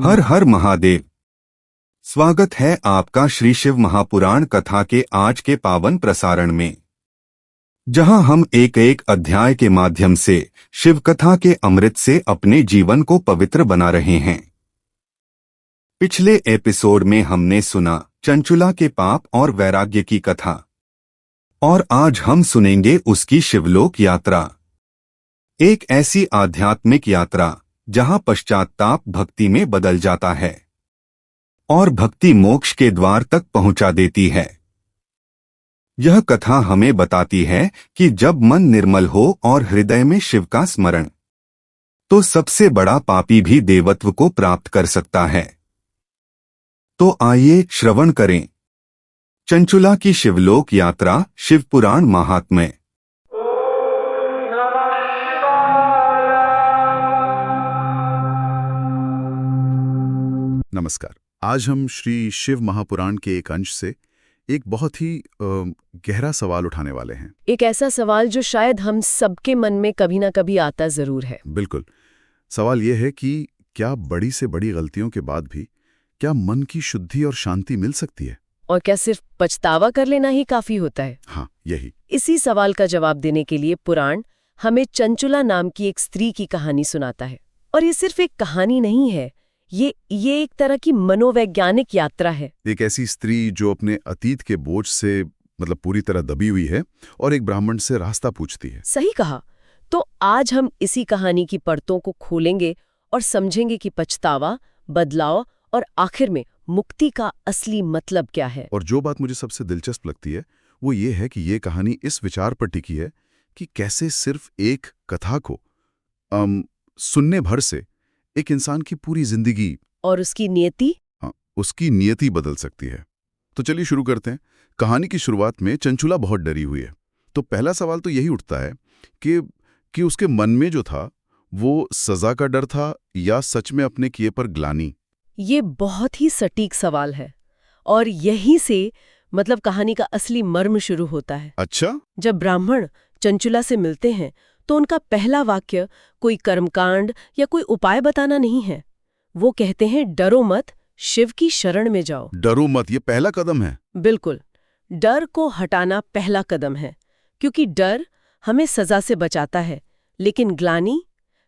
हर हर महादेव। स्वागत है आपका श्री शिव महापुराण कथा के आज के पावन प्रसारण में, जहां हम एक एक अध्याय के माध्यम से शिव कथा के अमृत से अपने जीवन को पवित्र बना रहे हैं। पिछले एपिसोड में हमने सुना चंचुला के पाप और वैराग्य की कथा, और आज हम सुनेंगे उसकी शिवलोक यात्रा। एक ऐसी आध्यात्मिक यात्रा जहां पश्चात्ताप भक्ति में बदल जाता है और भक्ति मोक्ष के द्वार तक पहुंचा देती है। यह कथा हमें बताती है कि जब मन निर्मल हो और हृदय में शिव का स्मरण, तो सबसे बड़ा पापी भी देवत्व को प्राप्त कर सकता है। तो आइए श्रवण करें चंचुला की शिवलोक यात्रा, शिव पुराण महात्म्य। नमस्कार। आज हम श्री शिव महापुराण के एक अंश से एक बहुत ही गहरा सवाल उठाने वाले हैं। एक ऐसा सवाल जो शायद हम सबके मन में कभी ना कभी आता जरूर है। बिल्कुल। सवाल यह है कि क्या बड़ी से बड़ी गलतियों के बाद भी क्या मन की शुद्धि और शांति मिल सकती है, और क्या सिर्फ पछतावा कर लेना ही काफी होता है? हाँ, यही। इसी सवाल का जवाब देने के लिए पुराण हमें चंचुला नाम की एक स्त्री की कहानी सुनाता है। और ये सिर्फ एक कहानी नहीं है, ये एक तरह की मनोवैज्ञानिक यात्रा है। एक ऐसी स्त्री जो अपने अतीत के बोझ से पूरी तरह दबी हुई है और एक ब्राह्मण से रास्ता पूछती है। सही कहा। तो आज हम इसी कहानी की परतों को खोलेंगे और समझेंगे कि पछतावा, बदलाव और आखिर में मुक्ति का असली मतलब क्या है। और जो बात मुझे सबसे दिलचस्प लगती है वो ये है कि ये कहानी इस विचार पर टिकी है कि कैसे सिर्फ एक कथा को सुनने भर से एक इंसान की पूरी जिंदगी और उसकी नियति बदल सकती है। तो चलिए शुरू करते हैं। कहानी की शुरुआत में चंचुला बहुत डरी हुई है। तो पहला सवाल तो यही उठता है कि उसके मन में जो था वो सजा का डर था या सच में अपने किए पर ग्लानि। ये बहुत ही सटीक सवाल है, और यहीं से कहानी का असली मर्म शुरू होता है। अच्छा। जब ब्राह्मण चंचुला से मिलते हैं तो उनका पहला वाक्य कोई कर्मकांड या कोई उपाय बताना नहीं है। वो कहते हैं, डरो मत, शिव की शरण में जाओ। डरो मत, ये पहला कदम है। बिल्कुल, डर को हटाना पहला कदम है, क्योंकि डर हमें सजा से बचाता है, लेकिन ग्लानि,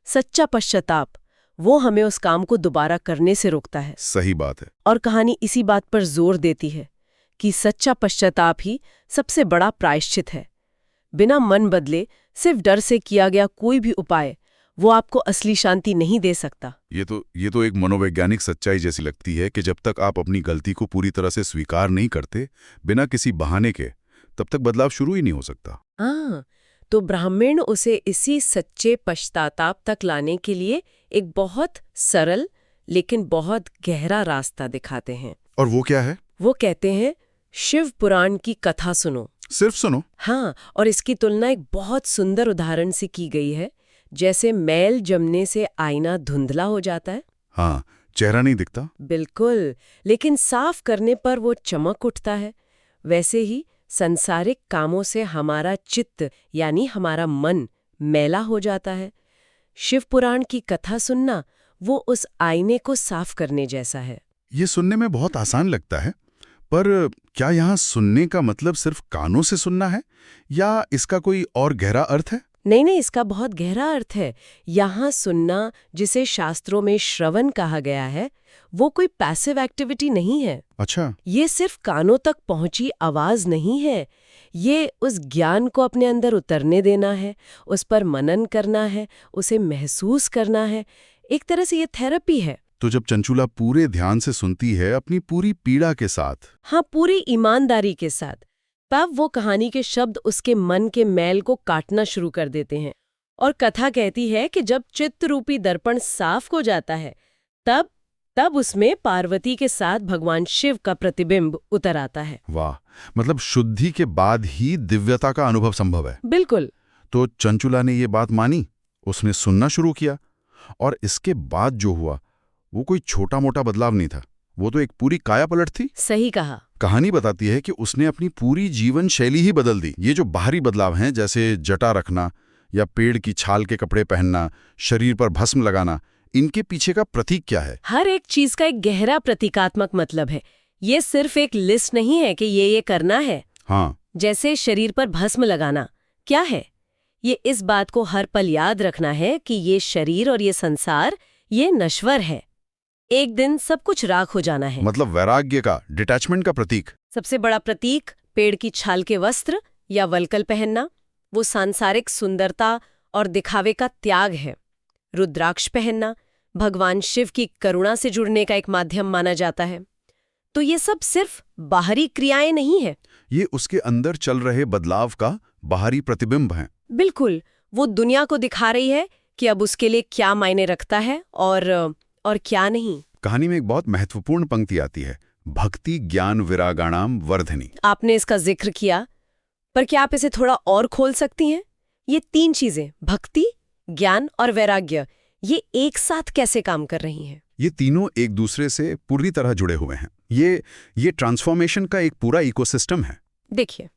सच्चा पश्चाताप, वो हमें उस काम को दोबारा करने से रोकता है। सही बात है। और कहानी इसी बात पर जोर देती है कि सच्चा पश्चाताप ही सबसे बड़ा प्रायश्चित है। बिना मन बदले सिर्फ डर से किया गया कोई भी उपाय वो आपको असली शांति नहीं दे सकता। ये तो एक मनोवैज्ञानिक सच्चाई जैसी लगती है कि जब तक आप अपनी गलती को पूरी तरह से स्वीकार नहीं करते, बिना किसी बहाने के, तब तक बदलाव शुरू ही नहीं हो सकता। हाँ, तो ब्राह्मण उसे इसी सच्चे पश्चाताप तक लाने के लिए एक बहुत सरल लेकिन बहुत गहरा रास्ता दिखाते हैं। और वो क्या है? वो कहते हैं, शिव पुराण की कथा सुनो। सिर्फ सुनो? हाँ, और इसकी तुलना एक बहुत सुंदर उदाहरण से की गई है। जैसे मैल जमने से आईना धुंधला हो जाता है। हाँ, चेहरा नहीं दिखता। बिल्कुल, लेकिन साफ करने पर वो चमक उठता है। वैसे ही संसारिक कामों से हमारा चित्त यानी हमारा मन मैला हो जाता है। शिव पुराण की कथा सुनना वो उस आईने को साफ करने जैसा है। ये सुनने में बहुत आसान लगता है, पर क्या यहाँ सुनने का मतलब सिर्फ कानों से सुनना है या इसका कोई और गहरा अर्थ है? नहीं, इसका बहुत गहरा अर्थ है। यहाँ सुनना, जिसे शास्त्रों में श्रवण कहा गया है, वो कोई पैसिव एक्टिविटी नहीं है। अच्छा। ये सिर्फ कानों तक पहुंची आवाज नहीं है। ये उस ज्ञान को अपने अंदर उतरने देना है, उस पर मनन करना है, उसे महसूस करना है। एक तरह से ये थेरेपी है। तो जब चंचुला पूरे ध्यान से सुनती है, अपनी पूरी पीड़ा के साथ, हाँ, पूरी ईमानदारी के साथ, तब वो कहानी के शब्द उसके मन के मैल को काटना शुरू कर देते हैं। और कथा कहती है कि जब चित्त रूपी दर्पण साफ हो जाता है, तब उसमें पार्वती के साथ भगवान शिव का प्रतिबिंब उतर आता है। वाह, शुद्धि के बाद ही दिव्यता का अनुभव संभव है। बिल्कुल। तो चंचुला ने ये बात मानी, उसने सुनना शुरू किया, और इसके बाद जो हुआ वो कोई छोटा मोटा बदलाव नहीं था, वो तो एक पूरी काया पलट थी। सही कहा। कहानी बताती है कि उसने अपनी पूरी जीवन शैली ही बदल दी। ये जो बाहरी बदलाव हैं, जैसे जटा रखना या पेड़ की छाल के कपड़े पहनना, शरीर पर भस्म लगाना, इनके पीछे का प्रतीक क्या है? हर एक चीज का एक गहरा प्रतीकात्मक मतलब है। ये सिर्फ एक लिस्ट नहीं है कि ये करना है। हाँ, जैसे शरीर पर भस्म लगाना क्या है? ये इस बात को हर पल याद रखना है कि ये शरीर और ये संसार ये नश्वर है, एक दिन सब कुछ राख हो जाना है। मतलब वैराग्य का, डिटैचमेंट का प्रतीक। सबसे बड़ा प्रतीक पेड़ की छाल के वस्त्र या वल्कल पहनना, वो सांसारिक सुंदरता और दिखावे का त्याग है। रुद्राक्ष पहनना भगवान शिव की करुणा से जुड़ने का एक माध्यम माना जाता है। तो ये सब सिर्फ बाहरी क्रियाएं नहीं है, ये उसके अंदर चल रहे बदलाव का बाहरी प्रतिबिंब है। बिल्कुल। वो दुनिया को दिखा रही है कि अब उसके लिए क्या मायने रखता है और क्या नहीं। कहानी में एक बहुत महत्वपूर्ण पंक्ति आती है, भक्ति ज्ञान विरागाणाम वर्धनी। आपने इसका जिक्र किया, पर क्या आप इसे थोड़ा और खोल सकती हैं? ये 3 चीजें, भक्ति, ज्ञान और वैराग्य, ये एक साथ कैसे काम कर रही हैं? ये तीनों एक दूसरे से पूरी तरह जुड़े हुए हैं। ये ट्रांसफॉर्मेशन का एक पूरा इकोसिस्टम है। देखिए,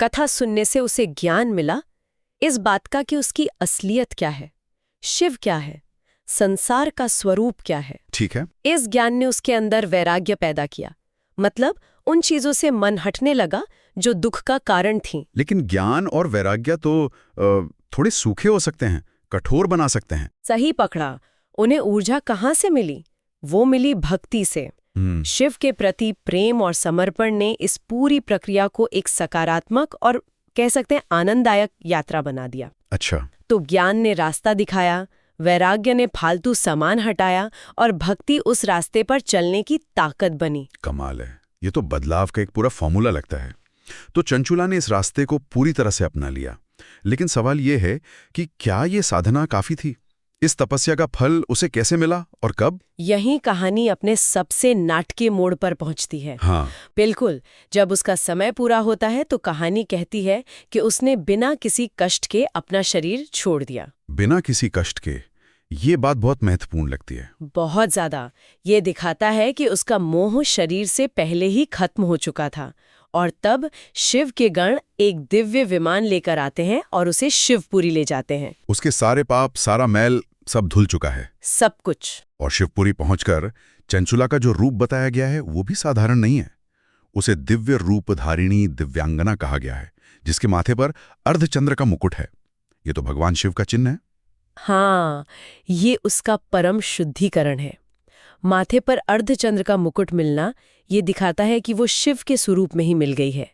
कथा सुनने से उसे ज्ञान मिला इस बात का कि उसकी असलियत क्या है, शिव क्या है, संसार का स्वरूप क्या है। ठीक है। इस ज्ञान ने उसके अंदर वैराग्य पैदा किया, मतलब उन चीजों से मन हटने लगा जो दुख का कारण थीं। लेकिन ज्ञान और वैराग्य तो थोड़े सूखे हो सकते हैं, कठोर बना सकते हैं। सही पकड़ा। उन्हें ऊर्जा कहाँ से मिली? वो मिली भक्ति से। शिव के प्रति प्रेम और समर्पण ने इस पूरी प्रक्रिया को एक सकारात्मक और कह सकते हैं आनंददायक यात्रा बना दिया। अच्छा। तो ज्ञान ने रास्ता दिखाया, वैराग्य ने फालतू सामान हटाया और भक्ति उस रास्ते पर चलने की ताकत बनी। कमाल है, ये तो बदलाव का एक पूरा फॉर्मूला लगता है। तो चंचुला ने इस रास्ते को पूरी तरह से अपना लिया, लेकिन सवाल ये है कि क्या ये साधना काफी थी? इस तपस्या का फल उसे कैसे मिला और कब? यही कहानी अपने सबसे नाटकीय मोड़ पर पहुंचती है। हाँ, बिल्कुल। जब उसका समय पूरा होता है तो कहानी कहती है कि उसने बिना किसी कष्ट के अपना शरीर छोड़ दिया। बिना किसी कष्ट के, ये बात बहुत महत्वपूर्ण लगती है। बहुत ज्यादा। ये दिखाता है कि उसका मोह शरीर से पहले ही खत्म हो चुका था, और तब शिव के गण एक दिव्य विमान लेकर आते हैं और उसे शिवपुरी ले जाते हैं। उसके सारे पाप, सारा मैल सब धुल चुका है, सब कुछ। और शिवपुरी पहुंचकर चंचुला का जो रूप बताया गया है वो भी साधारण नहीं है। उसे दिव्य रूपधारिणी दिव्यांगना कहा गया है, जिसके माथे पर अर्धचंद्र का मुकुट है। ये तो भगवान शिव का चिन्ह है। हाँ, ये उसका परम शुद्धिकरण है। माथे पर अर्धचंद्र का मुकुट मिलना ये दिखाता है कि वो शिव के स्वरूप में ही मिल गई है।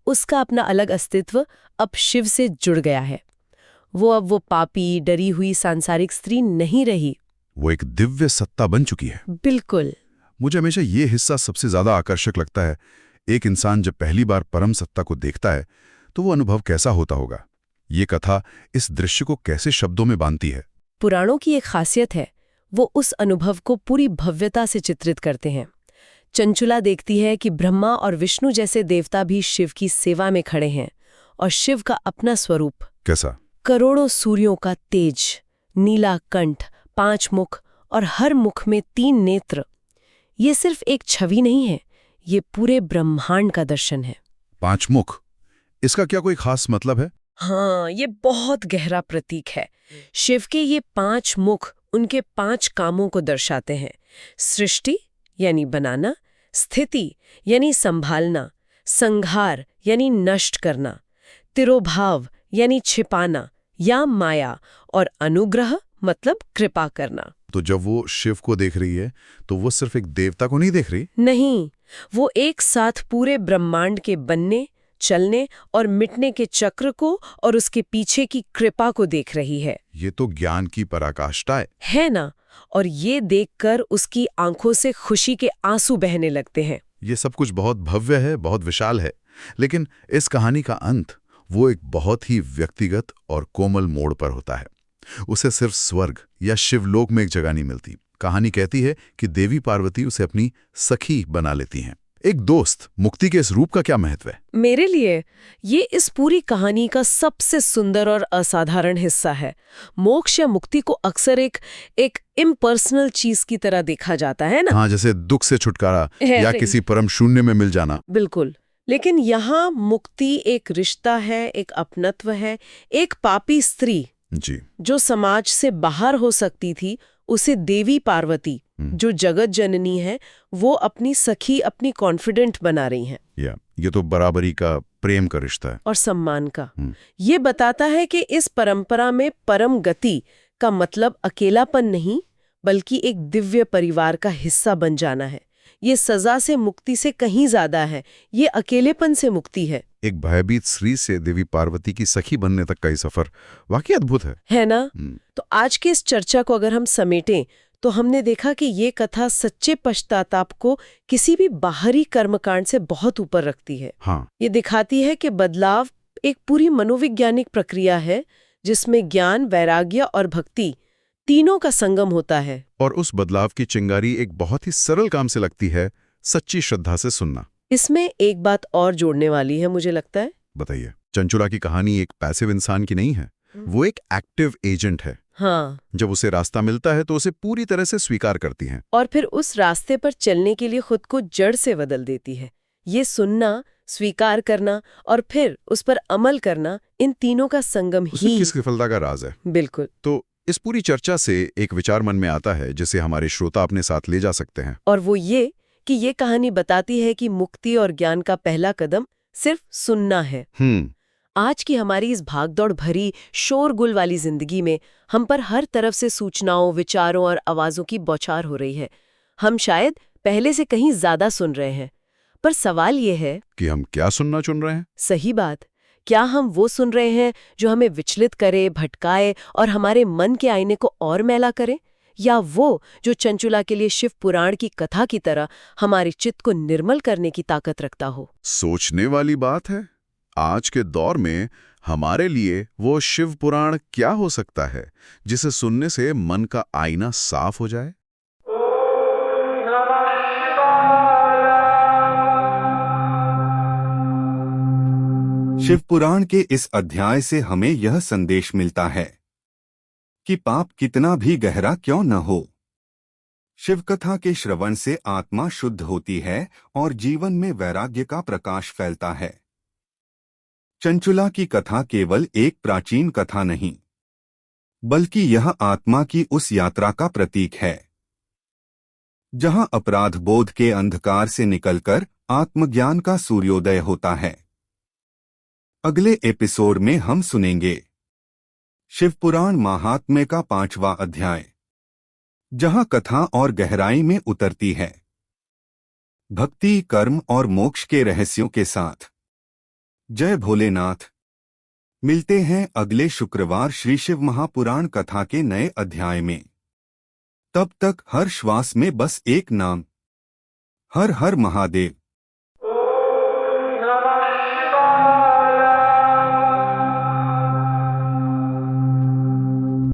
उसका अपना अलग अस्तित्व अब शिव से जुड़ गया है। अब वो पापी, डरी हुई सांसारिक स्त्री नहीं रही। वो एक दिव्य सत्ता बन चुकी है। बिल्कुल। मुझे हमेशा ये हिस्सा सबसे ज्यादा आकर्षक लगता है। एक इंसान जब पहली बार परम सत्ता को देखता है तो वो अनुभव कैसा होता होगा। ये कथा इस दृश्य को कैसे शब्दों में बांधती है। पुराणों की एक खासियत है, वो उस अनुभव को पूरी भव्यता से चित्रित करते हैं। चंचुला देखती है कि ब्रह्मा और विष्णु जैसे देवता भी शिव की सेवा में खड़े हैं, और शिव का अपना स्वरूप कैसा? करोड़ों सूर्यों का तेज, नीला कंठ, 5 मुख और हर मुख में 3 नेत्र। ये सिर्फ एक छवि नहीं है, ये पूरे ब्रह्मांड का दर्शन है। 5 मुख, इसका क्या कोई खास मतलब है? हाँ, ये बहुत गहरा प्रतीक है। शिव के ये 5 मुख उनके 5 कामों को दर्शाते हैं। सृष्टि यानी बनाना, स्थिति यानी संभालना, संहार यानी नष्ट करना, तिरोभाव यानी छिपाना या माया, और अनुग्रह मतलब कृपा करना। तो जब वो शिव को देख रही है तो वो सिर्फ एक देवता को नहीं देख रही? नहीं, वो एक साथ पूरे ब्रह्मांड के बनने, चलने और मिटने के चक्र को और उसके पीछे की कृपा को देख रही है। ये तो ज्ञान की पराकाष्ठा है ना? और ये देखकर उसकी आंखों से खुशी के आंसू बहने लगते हैं। ये सब कुछ बहुत भव्य है, बहुत विशाल है, लेकिन इस कहानी का अंत वो एक बहुत ही व्यक्तिगत और कोमल मोड़ पर होता है। उसे सिर्फ स्वर्ग या शिवलोक में एक जगह नहीं मिलती। कहानी कहती है कि देवी पार्वती उसे अपनी सखी बना लेती हैं, एक दोस्त। मुक्ति के इस रूप का क्या महत्व है? मेरे लिए ये इस पूरी कहानी का सबसे सुंदर और असाधारण हिस्सा है। मोक्ष या मुक्ति को अक्सर एक इम्पर्सनल चीज की तरह देखा जाता है ना? हाँ, जैसे दुख से छुटकारा या किसी परम शून्य में मिल जाना। बिल्कुल। लेकिन यहाँ मुक्ति एक रिश्ता है, एक अपनत्व है। एक पापी स्त्री जी, जो समाज से बाहर हो सकती थी, उसे देवी पार्वती जो जगत जननी है वो अपनी सखी, अपनी कॉन्फिडेंट बना रही हैं। ये तो बराबरी का, प्रेम का रिश्ता है और सम्मान का। ये बताता है कि इस परंपरा में परम गति का मतलब अकेलापन नहीं, बल्कि एक दिव्य परिवार का हिस्सा बन जाना है। ये सजा से मुक्ति से कहीं ज्यादा है, ये अकेलेपन से मुक्ति है। एक भयभीत स्त्री से देवी पार्वती की सखी बनने तक का ये सफर वाकई अद्भुत है ना? तो आज की इस चर्चा को अगर हम समेटें तो हमने देखा कि ये कथा सच्चे पश्चाताप को किसी भी बाहरी कर्मकांड से बहुत ऊपर रखती है। हाँ। ये दिखाती है कि बदलाव एक पूरी मनोवैज्ञानिक प्रक्रिया है जिसमें ज्ञान, वैराग्य और भक्ति तीनों का संगम होता है। और उस बदलाव की चिंगारी एक बहुत ही सरल काम से लगती है, सच्ची श्रद्धा से सुनना। इसमें एक बात और जोड़ने वाली है मुझे लगता है। बताइए। चंचुला की कहानी एक पैसिव इंसान की नहीं है, वो एक एक्टिव एजेंट है। हाँ। जब उसे रास्ता मिलता है तो उसे पूरी तरह से स्वीकार करती हैं और फिर उस रास्ते पर चलने के लिए खुद को जड़ से बदल देती है। ये सुनना, स्वीकार करना और फिर उस पर अमल करना, इन तीनों का संगम ही किस सफलता का राज है। बिल्कुल। तो इस पूरी चर्चा से एक विचार मन में आता है जिसे हमारे श्रोता अपने साथ ले जा सकते हैं, और वो ये कि ये कहानी बताती है कि मुक्ति और ज्ञान का पहला कदम सिर्फ सुनना है। आज की हमारी इस भागदौड़ भरी शोरगुल वाली जिंदगी में हम पर हर तरफ से सूचनाओं, विचारों और आवाजों की बौछार हो रही है। हम शायद पहले से कहीं ज्यादा सुन रहे हैं, पर सवाल ये है कि हम क्या सुनना चुन रहे हैं। सही बात। क्या हम वो सुन रहे हैं जो हमें विचलित करे, भटकाए और हमारे मन के आईने को और मैला करे, या वो जो चंचुला के लिए शिव पुराण की कथा की तरह हमारे चित्त को निर्मल करने की ताकत रखता हो? सोचने वाली बात है। आज के दौर में हमारे लिए वो शिव पुराण क्या हो सकता है जिसे सुनने से मन का आईना साफ हो जाए? शिव पुराण के इस अध्याय से हमें यह संदेश मिलता है कि पाप कितना भी गहरा क्यों न हो, शिव कथा के श्रवण से आत्मा शुद्ध होती है और जीवन में वैराग्य का प्रकाश फैलता है। चंचुला की कथा केवल एक प्राचीन कथा नहीं, बल्कि यह आत्मा की उस यात्रा का प्रतीक है जहां अपराध बोध के अंधकार से निकलकर आत्मज्ञान का सूर्योदय होता है। अगले एपिसोड में हम सुनेंगे शिव पुराण महात्म्य का 5वां अध्याय, जहां कथा और गहराई में उतरती है भक्ति, कर्म और मोक्ष के रहस्यों के साथ। जय भोलेनाथ। मिलते हैं अगले शुक्रवार श्री शिव महापुराण कथा के नए अध्याय में। तब तक हर श्वास में बस एक नाम, हर हर महादेव।